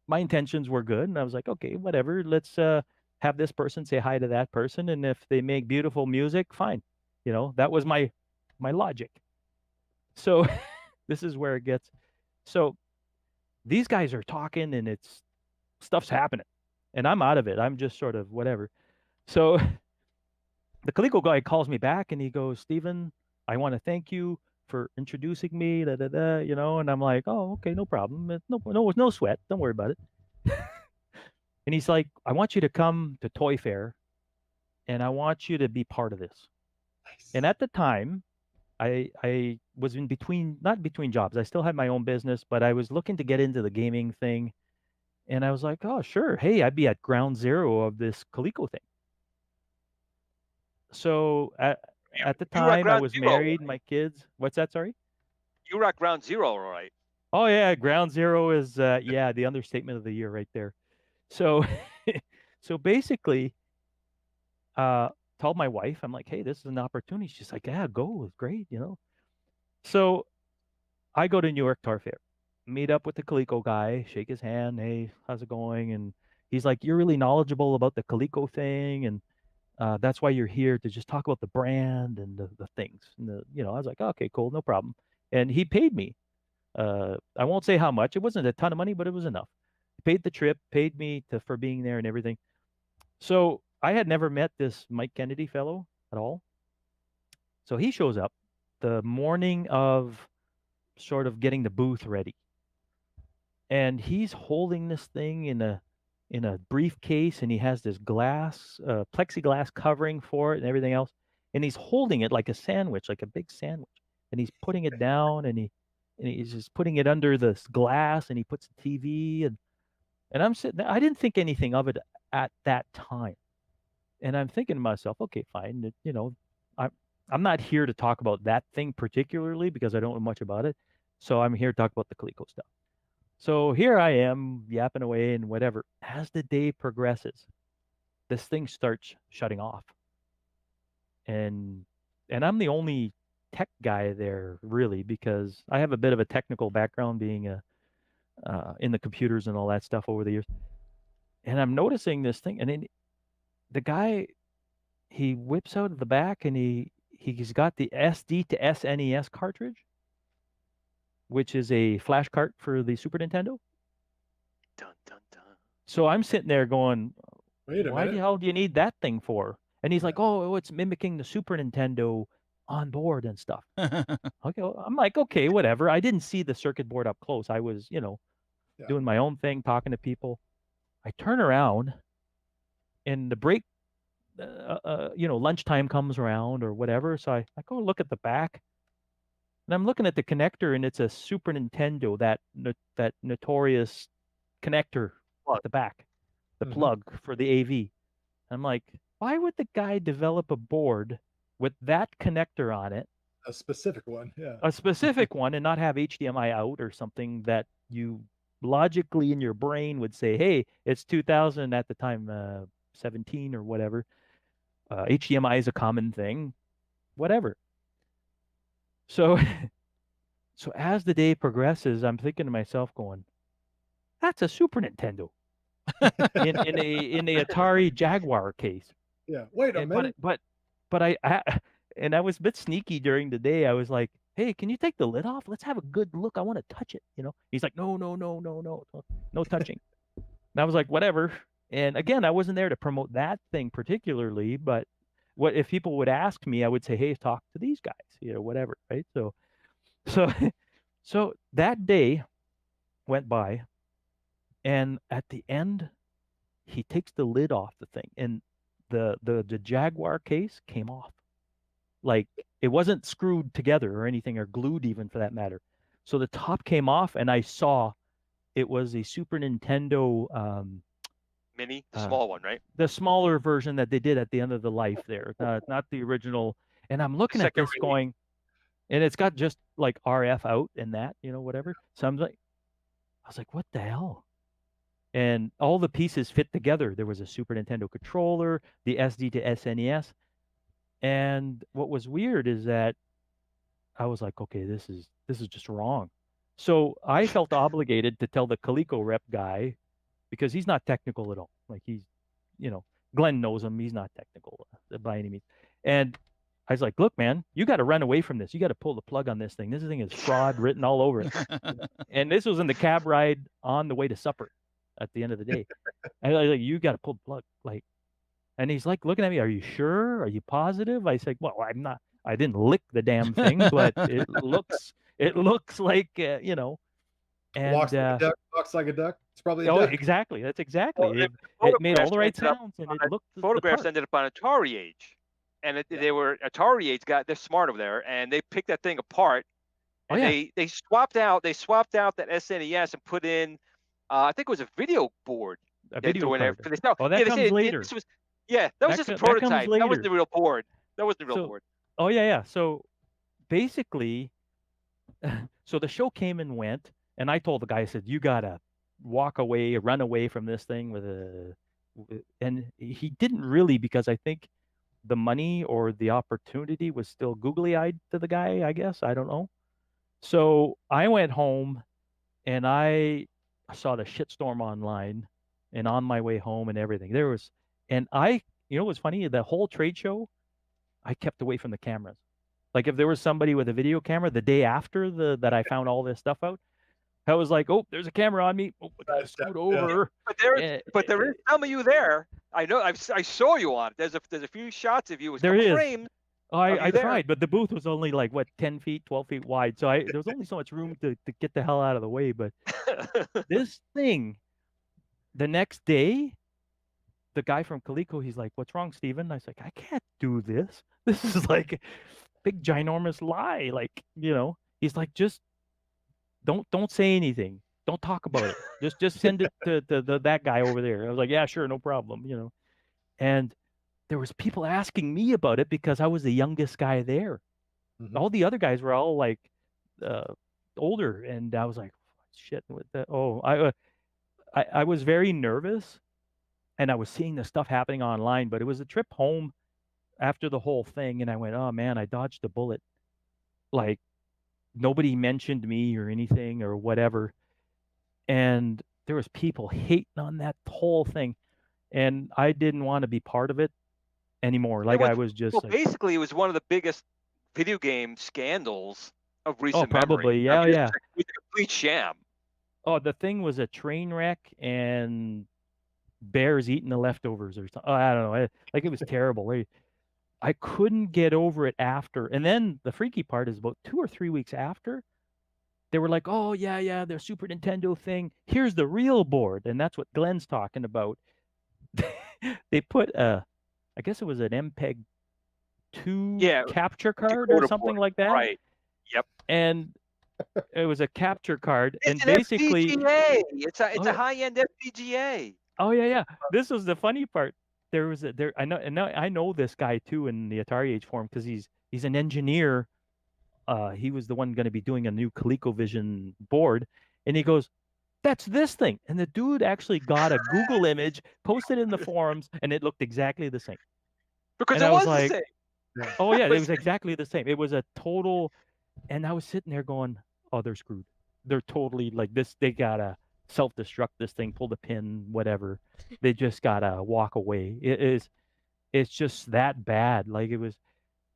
My intentions were good, and I was like, okay, whatever. Let's have this person say hi to that person, and if they make beautiful music, fine. That was my logic. So this is where it gets. So these guys are talking, and stuff's happening, and I'm out of it. I'm just sort of whatever. So the Coleco guy calls me back, and he goes, Stephen, I want to thank you for introducing me, and I'm like, oh, okay, no problem. No sweat. Don't worry about it. And he's like, I want you to come to Toy Fair, and I want you to be part of this. Nice. And at the time, I was not between jobs. I still had my own business, but I was looking to get into the gaming thing. And I was like, oh, sure. Hey, I'd be at ground zero of this Coleco thing. So at the time, I was married, my kids. What's that? Sorry? You were at ground zero, all right? Oh yeah, ground zero is the understatement of the year right there. So so basically told my wife, I'm like, hey, this is an opportunity. She's like, yeah, go, it's great, So I go to New York Tar Fair, meet up with the Coleco guy, shake his hand, hey, how's it going? And he's like, you're really knowledgeable about the Coleco thing, and that's why you're here, to just talk about the brand and the things. And I was like, okay, cool, no problem. And he paid me. I won't say how much. It wasn't a ton of money, but it was enough. Paid the trip, paid me for being there and everything. So I had never met this Mike Kennedy fellow at all. So he shows up the morning of sort of getting the booth ready, and he's holding this thing in a briefcase, and he has this plexiglass covering for it and everything else, and he's holding it like a sandwich, like a big sandwich, and he's putting it down, and he's just putting it under this glass, and he puts the TV, and I'm sitting there. I didn't think anything of it at that time, and I'm thinking to myself, okay, fine, I'm not here to talk about that thing particularly because I don't know much about it, so I'm here to talk about the Coleco stuff. So here I am yapping away and whatever. As the day progresses, this thing starts shutting off. And I'm the only tech guy there, really, because I have a bit of a technical background, being in the computers and all that stuff over the years. And I'm noticing this thing, and then the guy, he whips out of the back, and he's got the SD to SNES cartridge, which is a flash cart for the Super Nintendo. Dun, dun, dun. So I'm sitting there going, Wait a why minute. the hell do you need that thing for? And he's like, oh, it's mimicking the Super Nintendo on board and stuff. Okay, well, I'm like, okay, whatever. I didn't see the circuit board up close. I was, doing my own thing, talking to people. I turn around, and the break, lunchtime comes around or whatever. So I go look at the back, and I'm looking at the connector, and it's a Super Nintendo, that notorious connector at the back, the plug for the AV. I'm like, why would the guy develop a board with that connector on it, A specific one, yeah. a specific one, and not have HDMI out or something that you logically in your brain would say, hey, it's 2000 at the time, 17 or whatever. HDMI is a common thing, whatever. So, so as the day progresses, I'm thinking to myself, going, that's a Super Nintendo in a Atari Jaguar case. Yeah. Wait a minute. But I and I was a bit sneaky during the day. I was like, hey, can you take the lid off? Let's have a good look. I want to touch it. He's like, no touching. And I was like, whatever. And again, I wasn't there to promote that thing particularly, but what if people would ask me, I would say, hey, talk to these guys, whatever, right? So that day went by, and at the end, he takes the lid off the thing, and the Jaguar case came off. Like, it wasn't screwed together or anything, or glued even, for that matter. So the top came off, and I saw it was a Super Nintendo Mini, the small one, right? the smaller version that they did at the end of the life there, not the original. And I'm looking at this going, and it's got just like RF out and that, whatever. So I was like, what the hell? And all the pieces fit together. There was a Super Nintendo controller, the SD to SNES. And what was weird is that I was like, okay, this is just wrong. So I felt obligated to tell the Coleco rep guy, because he's not technical at all. Like, he's, Glen knows him. He's not technical by any means. And I was like, look, man, you got to run away from this. You got to pull the plug on this thing. This thing is fraud written all over it. And this was in the cab ride on the way to supper at the end of the day. And I was like, you got to pull the plug. And he's like looking at me, are you sure? Are you positive? I said, well, I'm not. I didn't lick the damn thing, but it looks like, And Walks like a duck, talks like a duck. It's probably a oh, duck. exactly. That's exactly. Well, It made all the right ended up sounds, and on it looked the Photographs part. ended up on Atari Age, and they were Atari Age they're smart over there, and they picked that thing apart, and they swapped out that SNES and put in, I think it was a video board. A video card. Oh, that comes later. That was just a prototype. That wasn't the real board. Oh, yeah. So basically, so the show came and went, and I told the guy, I said, you gotta walk away, run away from this thing and he didn't really, because I think the money or the opportunity was still googly-eyed to the guy, I guess. I don't know. So I went home and I saw the shitstorm online and on my way home and everything. You know what's funny? The whole trade show, I kept away from the cameras. Like if there was somebody with a video camera the day after that I found all this stuff out, I was like, oh, there's a camera on me. Oh, I gotta scoot over. But there is some of you there. I know. I saw you on it. There's a few shots of you with There is. frames. Oh, I tried, but the booth was only like 10 feet, 12 feet wide. So there was only so much room to get the hell out of the way. But this thing, the next day, the guy from Coleco, he's like, "What's wrong, Steven?" I was like, "I can't do this. This is like a big ginormous lie." Like, he's like, "Just don't say anything. Don't talk about it. Just send it to that guy over there." I was like, "Yeah, sure, no problem." And there was people asking me about it because I was the youngest guy there. Mhm. All the other guys were all like older, and I was like, "Shit, what the?" Oh, I was very nervous, and I was seeing the stuff happening online. But it was a trip home after the whole thing, and I went, "Oh man, I dodged a bullet." Like nobody mentioned me or anything or whatever, and there was people hating on that whole thing, and I didn't want to be part of it anymore. Like I was just like, basically, it was one of the biggest video game scandals of recent probably, memory. yeah, I mean, yeah. It's a complete sham. Oh, the thing was a train wreck and bears eating the leftovers or something. I don't know. Like it was terrible. I couldn't get over it after. And then the freaky part is about 2 or 3 weeks after, they were like, "Oh yeah, their Super Nintendo thing. Here's the real board," and that's what Glen's talking about. They put I guess it was an MPEG-2 capture card or something like that. Right. Yep. And it was a capture card, It's and an basically, FPGA. It's a high-end FPGA. oh yeah. This was the funny part. I know this guy too in the Atari Age forum because he's an engineer. He was the one going to be doing a new ColecoVision board, and he goes, "That's this thing." And the dude actually got a Google image, posted in the forums, and it looked exactly the same. Because And it I was was like, the same. "Oh yeah, it was exactly the same." It was a total, and I was sitting there going, "Oh, they're screwed. They're totally like this. They gotta self-destruct this thing, pull the pin, whatever. They just gotta walk away." It's just that bad. Like it was,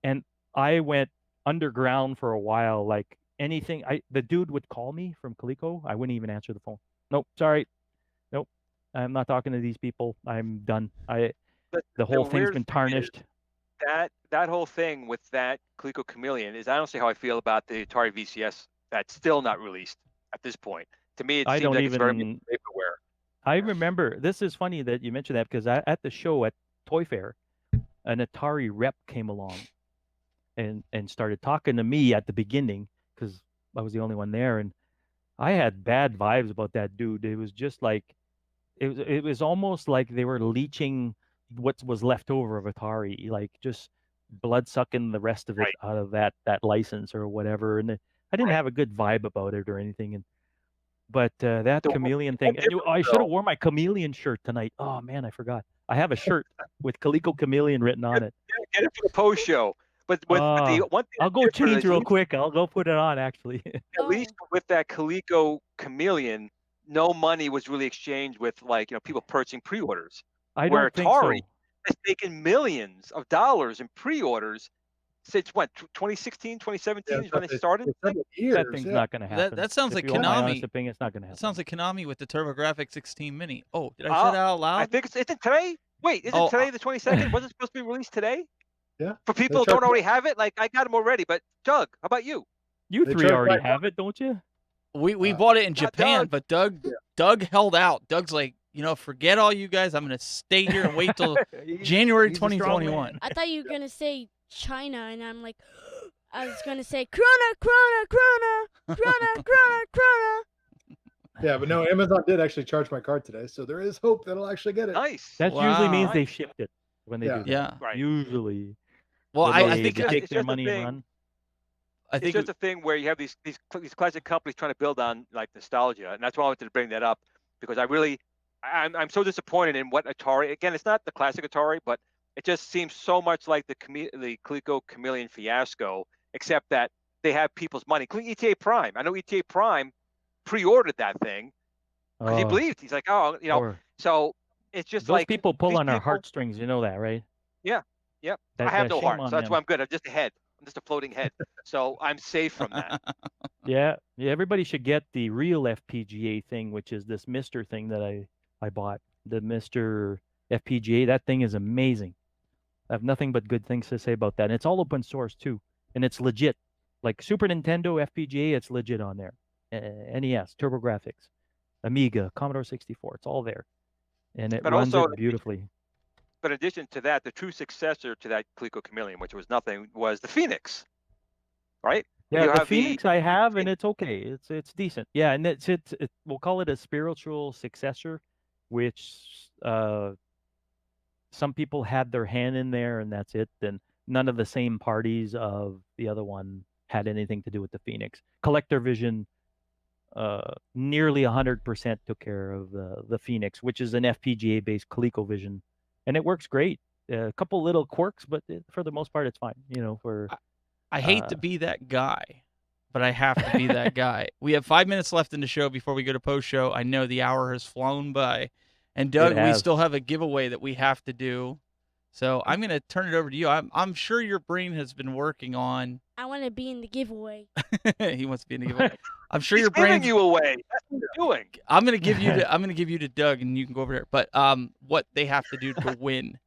and I went underground for a while. Like anything, the dude would call me from Coleco. I wouldn't even answer the phone. Nope, sorry, nope, I'm not talking to these people. I'm done. The whole thing's been tarnished. That whole thing with that Coleco Chameleon is honestly how I feel about the Atari VCS that's still not released at this point. To me, it seems like it's very much vaporware. I remember, this is funny that you mentioned that because at the show at Toy Fair, an Atari rep came along and started talking to me at the beginning because I was the only one there, and I had bad vibes about that dude. It was just like it was almost like they were leeching what was left over of Atari, like just blood sucking the rest of it out of that license or whatever. And I didn't have a good vibe about it or anything. But that chameleon thing, I should have worn my chameleon shirt tonight. Oh man, I forgot. I have a shirt with Coleco Chameleon written on it. Get it for the post show. But with the one thing, I'll go change real quick. I'll go put it on actually. At least with that Coleco Chameleon, no money was really exchanged with people purchasing pre-orders. Where Atari has taken millions of dollars in pre-orders since what, 2016, 2017 is when they started. That thing's not going to happen. That sounds like Konami. It's not going to happen. That sounds like Konami with the TurboGrafx 16 Mini. Oh, did I say that out loud? I think it's today. Wait, is it today the 22nd? Was it supposed to be released today? Yeah. For people who don't already have it, like I got them already. But Doug, how about you? You three already have it, don't you? We bought it in Japan, but Doug held out. Doug's like, forget all you guys. I'm gonna stay here and wait till January 2021. I thought you were gonna say China, and I'm like, I was gonna say Krona. Yeah, but no, Amazon did actually charge my card today, so there is hope that I'll actually get it. Nice. That usually means they shipped it when they do that. Yeah. Right. Usually. Well, I think they take their money and run. I It's think just a thing where you have these classic companies trying to build on like nostalgia, and that's why I wanted to bring that up, because I'm so disappointed in what Atari. Again, it's not the classic Atari, but it just seems so much like the Coleco Chameleon fiasco, except that they have people's money, including ETA Prime. I know ETA Prime pre-ordered that thing because he Oh, believed. He's like, oh, or so it's just those like people pull these on our people. heartstrings. You know that, right? Yeah, yeah. I That have no shame heart, on so that's them. why I'm good. I'm just a head. I'm just a floating head, so I'm safe from that. Yeah, yeah. Everybody should get the real FPGA thing, which is this Mister thing that I bought. The Mister FPGA. That thing is amazing. I have nothing but good things to say about that. And it's all open source too, and it's legit. Like Super Nintendo FPGA, it's legit on there. NES, TurboGrafx, Amiga, Commodore 64, it's all there, and it But runs also, it beautifully. but in addition to that, the true successor to that Coleco Chameleon, which was nothing, was the Phoenix, right? Yeah, You the have Phoenix I have, and it's okay. It's decent. Yeah, and we'll call it a spiritual successor, which some people had their hand in there, and that's it. Then none of the same parties of the other one had anything to do with the Phoenix. Collector Vision nearly 100% took care of the Phoenix, which is an FPGA based ColecoVision, and it works great. A couple little quirks, but for the most part, it's fine. You know, for I hate to be that guy, but I have to be that guy. We have 5 minutes left in the show before we go to post show. I know the hour has flown by, and Doug, we still have a giveaway that we have to do. So I'm going to turn it over to you. I'm sure your brain has been working on. I want to be in the giveaway. He wants to be in the giveaway. I'm sure He's your brain's giving you away. That's what you're doing. I'm gonna give you to Doug, and you can go over there. But what they have to do to win?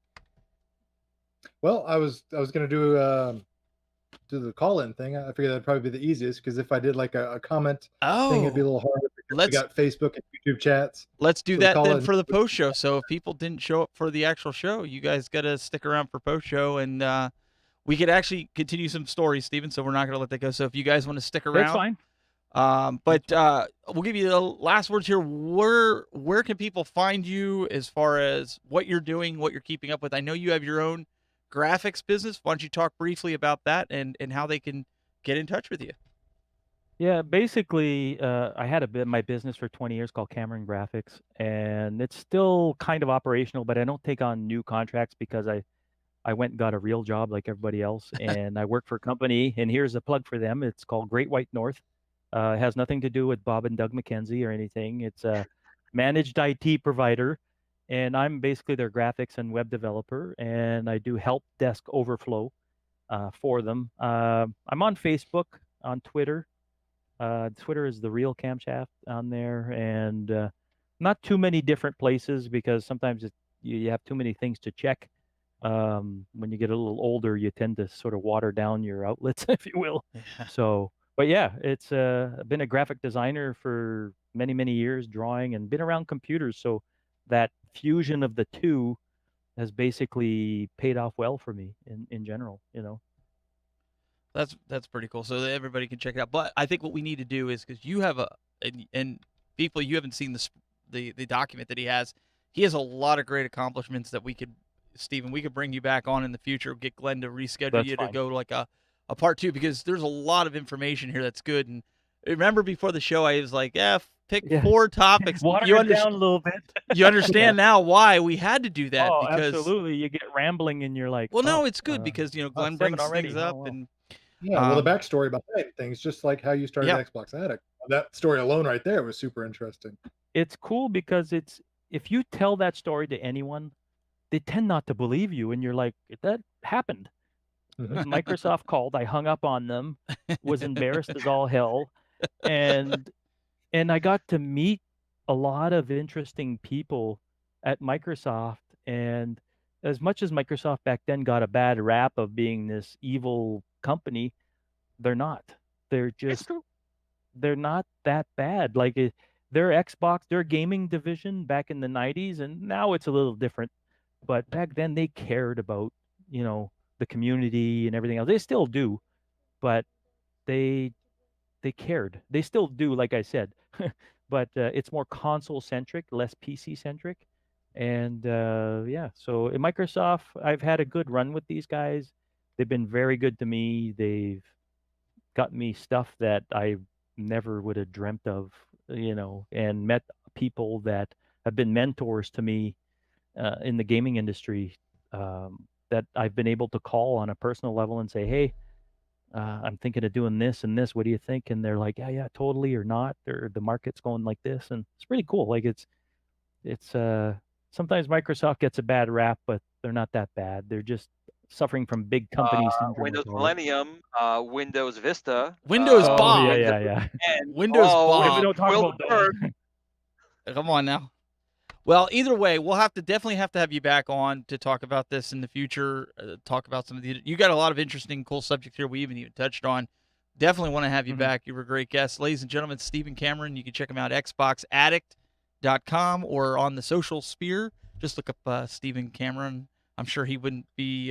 Well, I was gonna do the call-in thing. I figured that'd probably be the easiest, because if I did like a comment thing, it'd be a little harder, because we got Facebook and YouTube chats. Let's do So that then for the post show. So if people didn't show up for the actual show, you guys got to stick around for post show, and we could actually continue some stories, Steven. So we're not gonna let that go. So if you guys want to stick around, that's fine. But we'll give you the last words here. Where can people find you as far as what you're doing, what you're keeping up with? I know you have your own graphics business. Why don't you talk briefly about that and how they can get in touch with you? Yeah, basically, I had my business for 20 years called Cameron Graphics, and it's still kind of operational, but I don't take on new contracts because I went and got a real job like everybody else, and I work for a company, and here's a plug for them. It's called Great White North. It has nothing to do with Bob and Doug McKenzie or anything. It's a managed IT provider, and I'm basically their graphics and web developer, and I do help desk overflow for them. I'm on Facebook, on Twitter. Twitter is the real Camshaft on there, and not too many different places, because sometimes you have too many things to check. When you get a little older, you tend to sort of water down your outlets, if you will. Yeah. So, but yeah, it's been a graphic designer for many, many years, drawing, and been around computers. So that fusion of the two has basically paid off well for me in general, you know. That's pretty cool. So that everybody can check it out. But I think what we need to do is, because you have and people, you haven't seen the document that he has. He has a lot of great accomplishments that Steven, we could bring you back on in the future. Get Glenn to reschedule That's you fine. to go like a part 2, because there's a lot of information here that's good. And remember before the show, I was like, pick 4 topics. Water it down a little bit. You understand now why we had to do that. Oh, because absolutely. You get rambling and you're like, well, no, it's good because Glenn brings already. things up and. Yeah, well, the backstory behind things, just like how you started Xbox Addict. That story alone right there was super interesting. It's cool because if you tell that story to anyone, they tend not to believe you, and you're like, that happened. Microsoft called, I hung up on them, was embarrassed as all hell, and I got to meet a lot of interesting people at Microsoft, and as much as Microsoft back then got a bad rap of being this evil company, they're not. They're not that bad. Like their Xbox, their gaming division back in the 90s, and now it's a little different, but back then they cared about, the community and everything else. They still do, but they cared. They still do, like I said, but it's more console centric, less PC centric. And so at Microsoft, I've had a good run with these guys. They've been very good to me. They've got me stuff that I never would have dreamt of, and met people that have been mentors to me in the gaming industry, that I've been able to call on a personal level and say, hey, I'm thinking of doing this and this. What do you think? And they're like, yeah, totally, or not, or the market's going like this, and it's pretty cool. Like it's sometimes Microsoft gets a bad rap, but they're not that bad. They're just suffering from big company syndrome. Windows Millennium, Windows Vista, Windows Oh Bob. yeah. and Windows Bob. We don't talk about Wilbur. those. Come on now. Well, either way, we'll definitely have to have you back on to talk about this in the future. Talk about some of you got a lot of interesting, cool subjects here we even touched on. Definitely want to have you back. You were a great guest, ladies and gentlemen. Stephen Cameron. You can check him out at xboxaddict.com or on the social sphere. Just look up Stephen Cameron. I'm sure he wouldn't be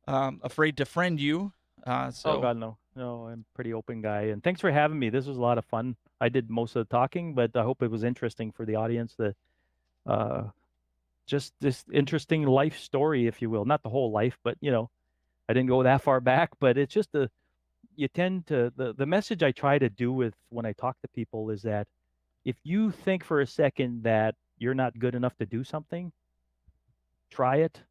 afraid to friend you. Oh God, no, I'm a pretty open guy, and thanks for having me. This was a lot of fun. I did most of the talking, but I hope it was interesting for the audience. Just this interesting life story, if you will, not the whole life, but I didn't go that far back. But it's just the message I try to do with when I talk to people is that if you think for a second that you're not good enough to do something, try it.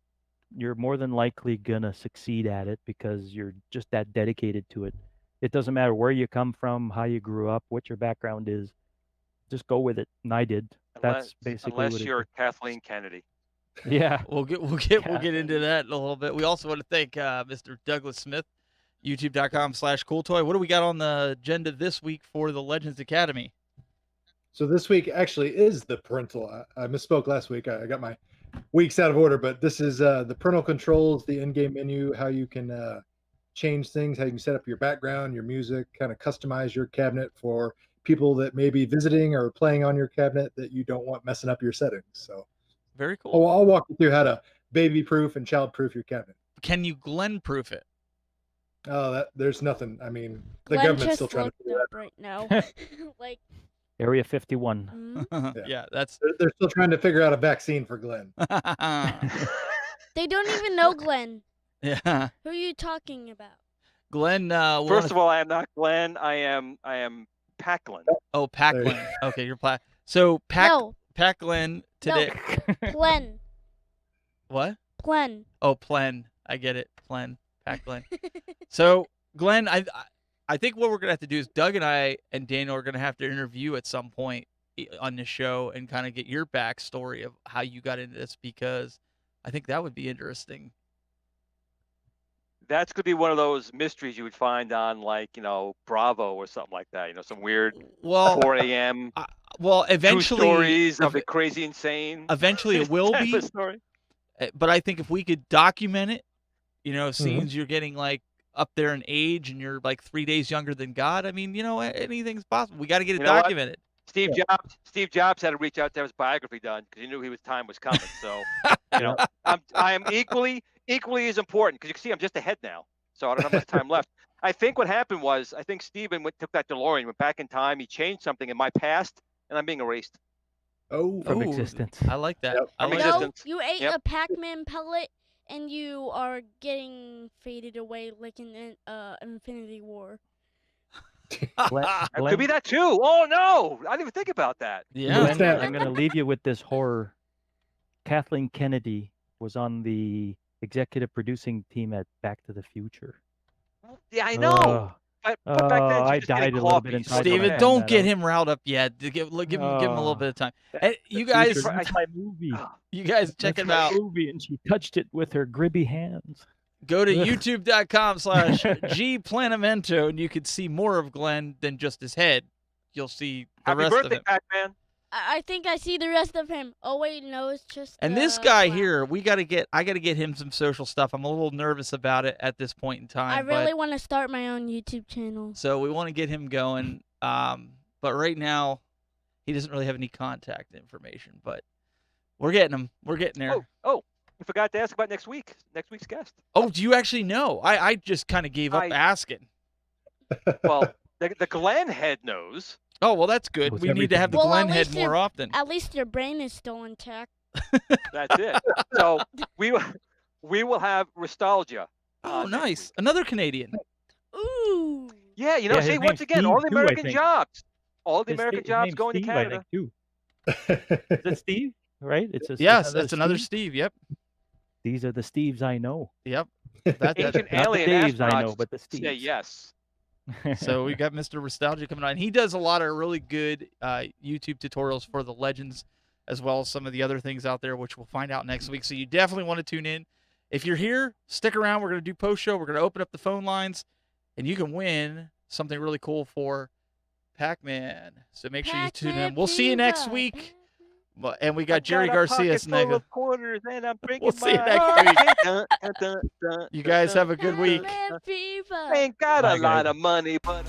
You're more than likely gonna succeed at it because you're just that dedicated to it. It doesn't matter where you come from, how you grew up, what your background is. Just go with it, and I did. That's basically unless what you're Kathleen Kennedy. Yeah. We'll get into that in a little bit. We also want to thank Mr. Douglas Smith, youtube.com/cooltoy. What do we got on the agenda this week for the Legends Academy? So this week actually is the parental. I misspoke last week. I got my weeks out of order, but this is the parental controls, the in-game menu, how you can change things, how you can set up your background, your music, kind of customize your cabinet for people that may be visiting or playing on your cabinet that you don't want messing up your settings. So very cool. I'll walk you through how to baby-proof and child-proof your cabinet. Can you Glen-proof it? Oh, there's nothing. I mean, the Glenn government's just still trying to figure looked that up right now. Like, Area 51. Yeah, that's. They're still trying to figure out a vaccine for Glen. they don't even know Glenn. Yeah. Who are you talking about? Glen. First of all, I am not Glen. I am Pac-Glen. Oh, Pac-Glen. Okay, you're So No. Pac-Glen today. No. Glenn. What? Glenn. Oh, Plen. I get it. Plen. Pac-Glen. So, Glenn, I think what we're going to have to do is Doug and I and Daniel are going to have to interview at some point on the show and kind of get your backstory of how you got into this, because I think that would be interesting. That's going to be one of those mysteries you would find on, like, Bravo or something like that. Some weird 4 a.m. Well, eventually, true stories of the crazy insane. Eventually it will be. Story. But I think if we could document it, scenes you're getting like up there in age and you're like 3 days younger than God. I mean, anything's possible. We got to get it documented. Steve Jobs had to reach out to have his biography done because he knew time was coming. So, I am equally as important because you can see I'm just ahead now. So I don't have much time left. I think what happened was Steven took that DeLorean, went back in time. He changed something in my past, and I'm being erased. From existence. I like that. Yep. I like No, you ate a Pac-Man pellet, and you are getting faded away like in Infinity War. Could be that too. Oh no, I didn't even think about that. Yeah. Glenn, I'm going to leave you with this horror. Kathleen Kennedy was on the executive producing team at Back to the Future. Yeah, I know. But back then, I died a little bit inside. Steven, don't get him riled up yet. Give him a little bit of time. Hey, you guys, my movie. You guys check it out. Movie, and she touched it with her gribby hands. Go to youtube.com/gplanamento, and you can see more of Glenn than just his head. You'll see the rest of him. Pac-Man. I think I see the rest of him. Oh wait, no, it's just. And this guy here, I got to get him some social stuff. I'm a little nervous about it at this point in time. I really want to start my own YouTube channel. So we want to get him going. But right now, he doesn't really have any contact information. But we're getting him. We're getting there. Oh, you forgot to ask about next week's guest. Oh, do you actually know? I just kind of gave up asking. Well, the Glen head knows. Oh, well, that's good. We need to have the Glen head more often. At least your brain is still intact. That's it. So we will have Nostalgia. Oh, nice. Another Canadian. Ooh. Yeah, you know, Yeah, his see, once name's again, Steve all the too, I American think. jobs. All the His American his jobs name's going to Steve, Canada. I think, too. Is it Steve? Right? Yes, it's another Steve. Yep. These are the Steves I know. Yep. That, Ancient Not the alien Daves I astronauts know, but the say Steves. yes. So we got Mr. Nostalgia coming on. He does a lot of really good YouTube tutorials for the Legends, as well as some of the other things out there, which we'll find out next week. So you definitely want to tune in. If you're here, stick around. We're going to do post-show. We're going to open up the phone lines, and you can win something really cool for Pac-Man. So make sure you tune in. We'll see you next week. And we got Jerry Garcia full next. of quarters and I'm We'll see you next week. You guys have a good week. I ain't got Bye, a lot guys. of money, but